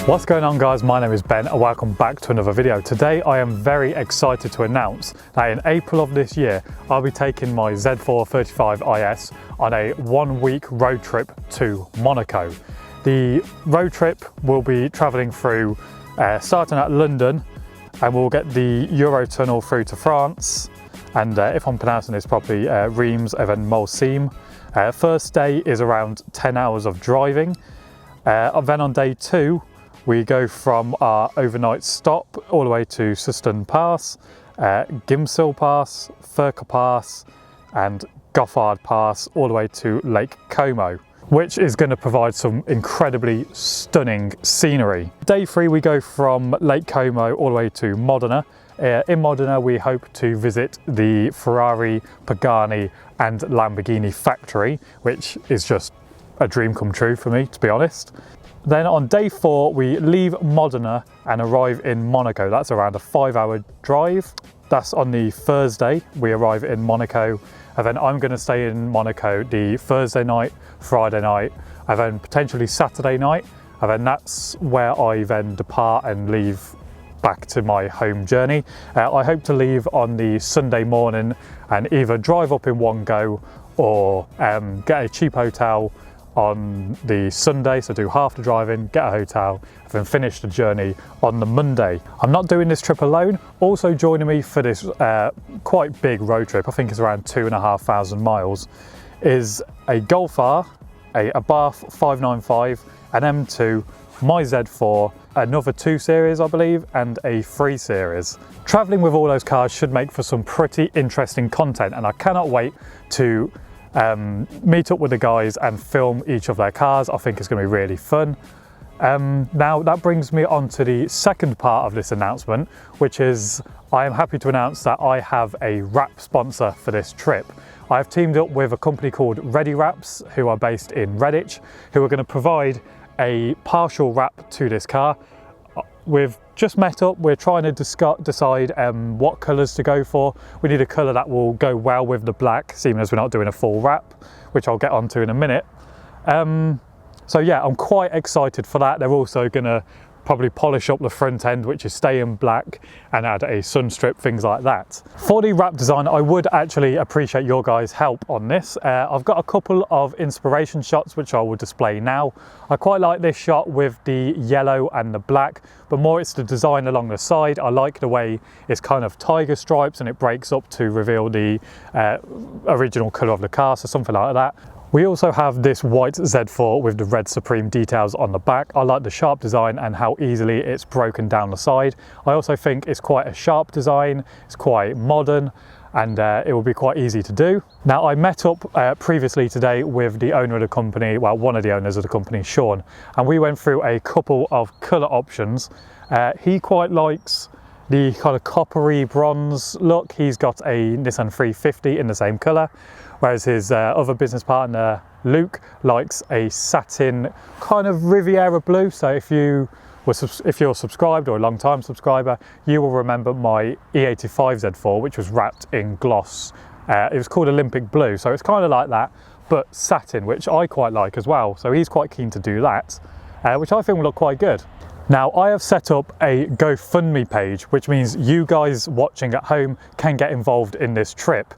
What's going on, guys? My name is Ben and welcome back to another video. Today I am very excited to announce that in April of this year I'll be taking my Z4 35 IS on a 1 week road trip to Monaco. The road trip will be travelling through starting at London, and we'll get the Eurotunnel through to France, and if I'm pronouncing this properly, Reims and then Mulsanne. First day is around 10 hours of driving. Then on day 2 we go from our overnight stop all the way to Suston Pass, Gimsil Pass, Furka Pass and Gothard Pass, all the way to Lake Como, which is going to provide some incredibly stunning scenery. Day 3 we go from Lake Como all the way to Modena. In Modena we hope to visit the Ferrari, Pagani and Lamborghini factory, which is just a dream come true for me, to be honest. Then on day 4 we leave Modena and arrive in Monaco. That's around a 5-hour drive. That's on the Thursday we arrive in Monaco, and then I'm going to stay in Monaco the Thursday night, Friday night and then potentially Saturday night, and then that's where I then depart and leave back to my home journey. I hope to leave on the Sunday morning and either drive up in one go or get a cheap hotel on the Sunday, so do half the driving, get a hotel, and then finish the journey on the Monday. I'm not doing this trip alone. Also joining me for this quite big road trip, I think it's around 2,500 miles, is a Golf R, a Abarth 595, an M2, my Z4, another 2 Series I believe, and a 3 Series. Travelling with all those cars should make for some pretty interesting content, and I cannot wait to meet up with the guys and film each of their cars. I think it's going to be really fun. Now that brings me on to the second part of this announcement, which is I am happy to announce that I have a wrap sponsor for this trip. I have teamed up with a company called Ready Wraps, who are based in Redditch, who are going to provide a partial wrap to this car. We've just met up, we're trying to decide what colours to go for. We need a colour that will go well with the black, seeing as we're not doing a full wrap, which I'll get onto in a minute. So yeah, I'm quite excited for that. They're also going to probably polish up the front end, which is stay in black, and add a sun strip, things like that. For the wrap design, I would actually appreciate your guys' help on this. I've got a couple of inspiration shots which I will display now. I quite like this shot with the yellow and the black, but more it's the design along the side. I like the way it's kind of tiger stripes and it breaks up to reveal the original colour of the car, so something like that. We also have this white Z4 with the red Supreme details on the back. I like the sharp design and how easily it's broken down the side. I also think it's quite a sharp design, it's quite modern, and it will be quite easy to do. Now, I met up previously today with the owner of the company, well, one of the owners of the company, Sean, and we went through a couple of colour options. He quite likes the kind of coppery bronze look. He's got a Nissan 350 in the same colour, whereas his other business partner, Luke, likes a satin kind of Riviera blue. So if you're subscribed or a long time subscriber, you will remember my E85 Z4, which was wrapped in gloss. It was called Olympic Blue, so it's kind of like that, but satin, which I quite like as well. So he's quite keen to do that, which I think will look quite good. Now, I have set up a GoFundMe page, which means you guys watching at home can get involved in this trip.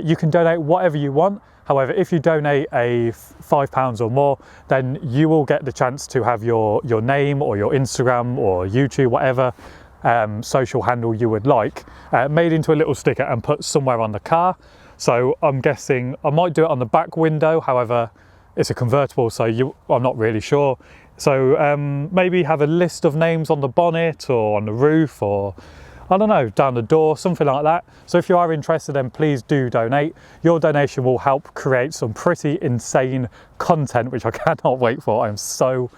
You can donate whatever you want. However, if you donate a £5 or more, then you will get the chance to have your name or your Instagram or YouTube, whatever social handle you would like, made into a little sticker and put somewhere on the car. So I'm guessing I might do it on the back window. However, it's a convertible, so I'm not really sure. So maybe have a list of names on the bonnet or on the roof, or I don't know, down the door, something like that. So if you are interested, then please do donate. Your donation will help create some pretty insane content, which I cannot wait for. I'm so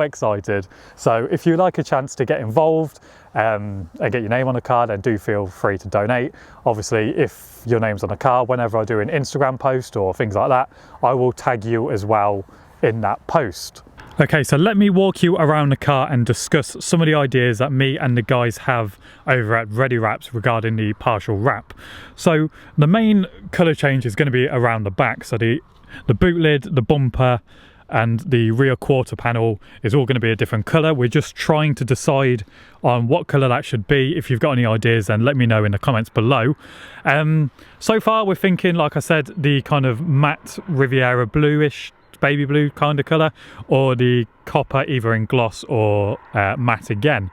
excited. So if you like a chance to get involved and get your name on the car, then do feel free to donate. Obviously, if your name's on the car, whenever I do an Instagram post or things like that, I will tag you as well in that post. Okay, so let me walk you around the car and discuss some of the ideas that me and the guys have over at Ready Wraps regarding the partial wrap. So the main colour change is going to be around the back. So the boot lid, the bumper, and the rear quarter panel is all going to be a different colour. We're just trying to decide on what colour that should be. If you've got any ideas, then let me know in the comments below. So far we're thinking, like I said, the kind of matte Riviera bluish, baby blue kind of colour, or the copper either in gloss or matte again.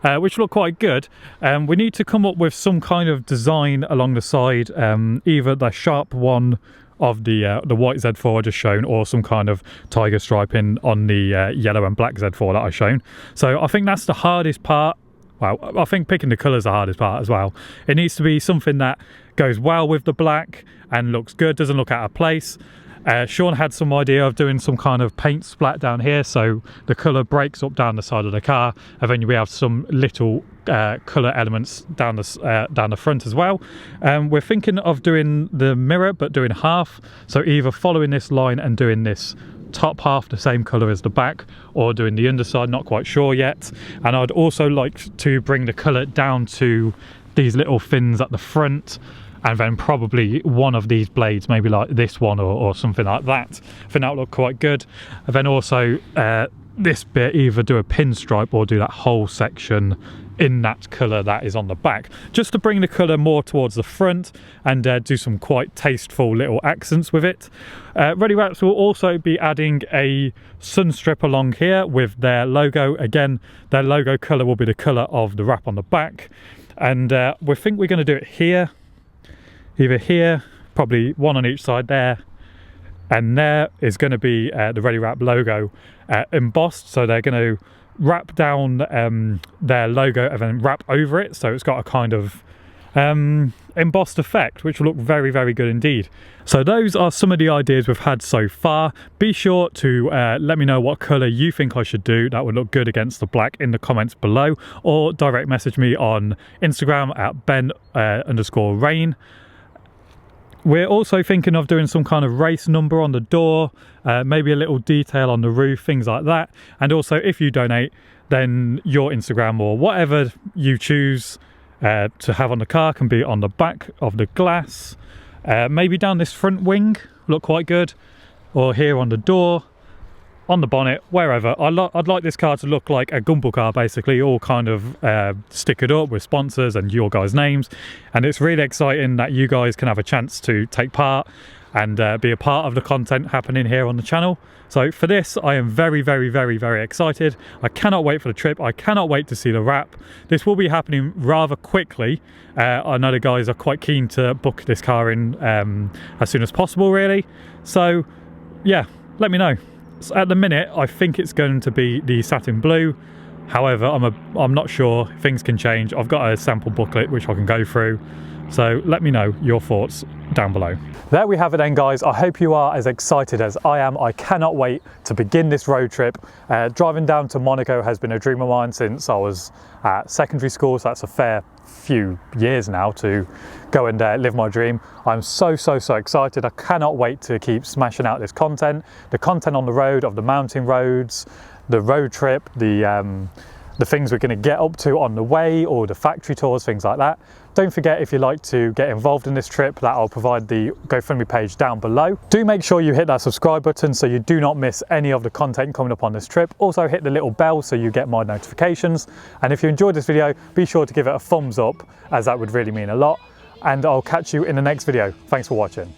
Which look quite good. We need to come up with some kind of design along the side, either the sharp one of the white Z4 I just shown, or some kind of tiger striping on the yellow and black Z4 that I shown. So I think that's the hardest part. Well, I think picking the colours is the hardest part as well. It needs to be something that goes well with the black and looks good, doesn't look out of place. Sean had some idea of doing some kind of paint splat down here, so the colour breaks up down the side of the car, and then we have some little colour elements down the front as well. We're thinking of doing the mirror, but doing half, so either following this line and doing this top half the same colour as the back, or doing the underside, not quite sure yet. And I'd also like to bring the colour down to these little fins at the front, and then probably one of these blades, maybe like this one or something like that. I think that would look quite good. And then also this bit, either do a pinstripe or do that whole section in that colour that is on the back, just to bring the colour more towards the front and do some quite tasteful little accents with it. Ready Wraps will also be adding a sun strip along here with their logo. Again, their logo colour will be the colour of the wrap on the back, and we think we're going to do it here, either here, probably one on each side there, and there is going to be the Ready Wrap logo embossed. So they're going to wrap down their logo and then wrap over it, so it's got a kind of embossed effect, which will look very, very good indeed. So those are some of the ideas we've had so far. Be sure to let me know what colour you think I should do that would look good against the black in the comments below, or direct message me on Instagram at ben_rain. We're also thinking of doing some kind of race number on the door, maybe a little detail on the roof, things like that. And also, if you donate, then your Instagram or whatever you choose to have on the car can be on the back of the glass, maybe down this front wing, look quite good, or here on the door, on the bonnet, wherever. I'd like this car to look like a Gumball car, basically, all kind of stickered up with sponsors and your guys' names. And it's really exciting that you guys can have a chance to take part and be a part of the content happening here on the channel. So for this, I am very, very, very, very excited. I cannot wait for the trip. I cannot wait to see the wrap. This will be happening rather quickly. I know the guys are quite keen to book this car in as soon as possible, really. So yeah, let me know. So at the minute, I think it's going to be the satin blue. However, I'm not sure. Things can change. I've got a sample booklet which I can go through. So let me know your thoughts down below. There we have it then, guys. I hope you are as excited as I am. I cannot wait to begin this road trip. Driving down to Monaco has been a dream of mine since I was at secondary school, so that's a fair few years now to go and live my dream. I'm so excited. I cannot wait to keep smashing out this content, the content on the road, of the mountain roads, the road trip, the things we're going to get up to on the way, or the factory tours, things like that. Don't forget, if you'd like to get involved in this trip, that I'll provide the GoFundMe page down below. Do make sure you hit that subscribe button so you do not miss any of the content coming up on this trip. Also hit the little bell so you get my notifications. And if you enjoyed this video, be sure to give it a thumbs up, as that would really mean a lot. And I'll catch you in the next video. Thanks for watching.